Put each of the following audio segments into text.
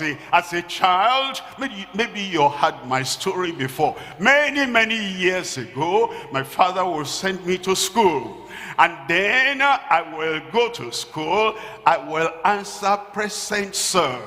As a child, maybe you heard my story before. Many years ago, my father will send me to school. And then I will go to school, I will answer present sir.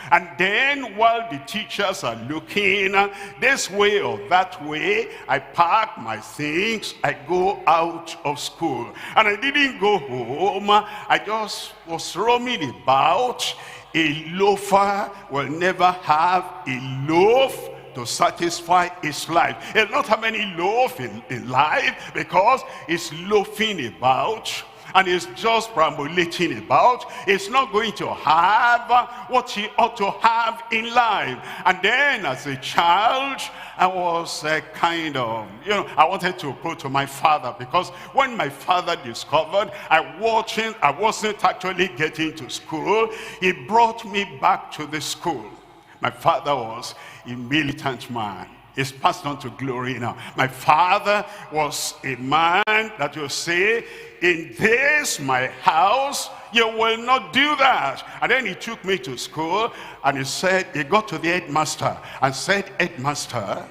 And then while the teachers are looking this way or that way, I pack my things, I go out of school. And I didn't go home, I just was roaming about. A loafer will never have a loaf to satisfy his life. He'll not have any loaf in life because he's loafing about and he's just perambulating about. He's not going to have what he ought to have in life. And then as a child, I was kind of, I wanted to go to my father, because when my father discovered I wasn't actually getting to school, he brought me back to the school. My father was a militant man. He's passed on to glory now. My father was a man that will say, in this my house you will not do that. And then he took me to school and he got to the headmaster and said, headmaster,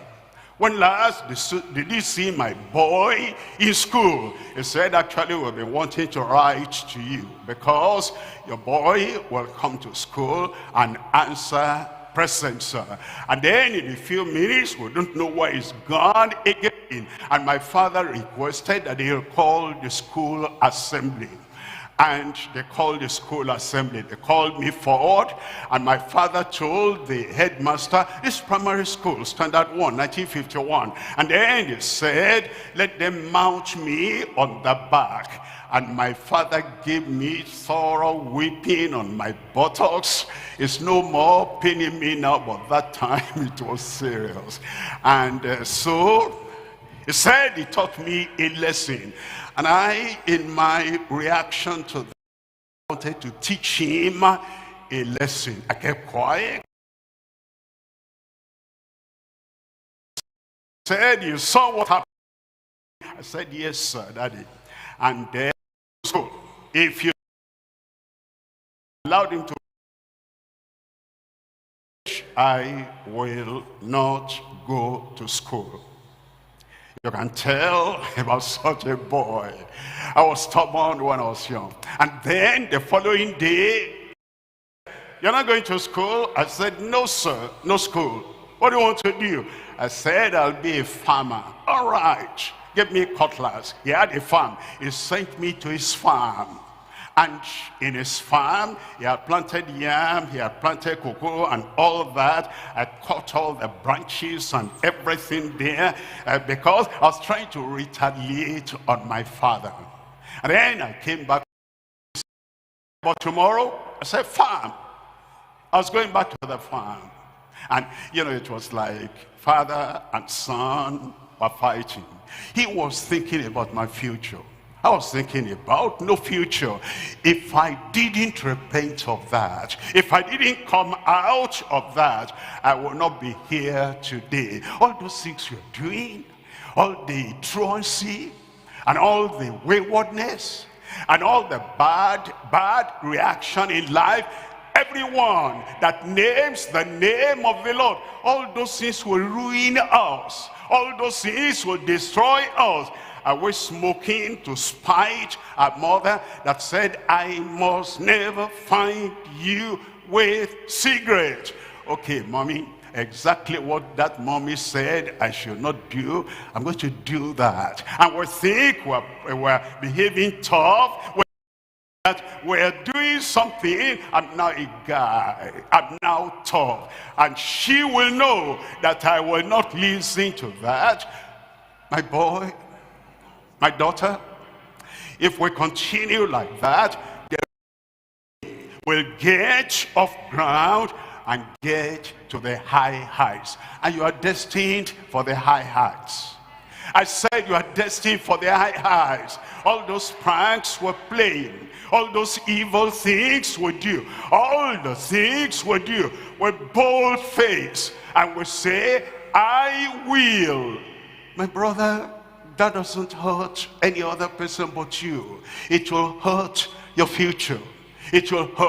when last did you see my boy in school? He said, actually we've been wanting to write to you because your boy will come to school and answer present sir. And then in a few minutes we don't know where he's gone again. And my father requested that he'll call the school assembly. And they called the school assembly. They called me forward, and my father told the headmaster, this primary school, standard 1, 1951. And then he said, let them mount me on the back. And my father gave me thorough whipping on my buttocks. It's no more paining me now, but that time it was serious. And so he said he taught me a lesson. And I, in my reaction to that, wanted to teach him a lesson. I kept quiet. He said, you saw what happened? I said, yes, sir, daddy. And then, so, if you allowed him to, I will not go to school. You can tell about such a boy. I was stubborn when I was young. And then the following day, you're not going to school? I said, no, sir, no school. What do you want to do? I said, I'll be a farmer. All right, give me a cutlass. He had a farm. He sent me to his farm. And in his farm, he had planted yam, he had planted cocoa and all that. I cut all the branches and everything there because I was trying to retaliate on my father. And then I came back. But tomorrow, I said, farm. I was going back to the farm. And, it was like father and son were fighting. He was thinking about my future. I was thinking about no future. If I didn't repent of that, if I didn't come out of that, I will not be here today. All those things you're doing, all the truancy, and all the waywardness, and all the bad reaction in life, everyone that names the name of the Lord, all those things will ruin us. All those things will destroy us. I was smoking to spite a mother that said, I must never find you with cigarette. Okay, mommy, exactly what that mommy said I should not do, I'm going to do that. And we think we're behaving tough, that we're doing something. I'm now a guy, I'm now tough. And she will know that I will not listen to that. My boy, my daughter, if we continue like that, we'll get off ground and get to the high heights. And you are destined for the high heights. I said you are destined for the high heights. All those pranks we're playing, all those evil things we do, all the things we do with bold face, and we say, I will. My brother, that doesn't hurt any other person but you. It will hurt your future. It will hurt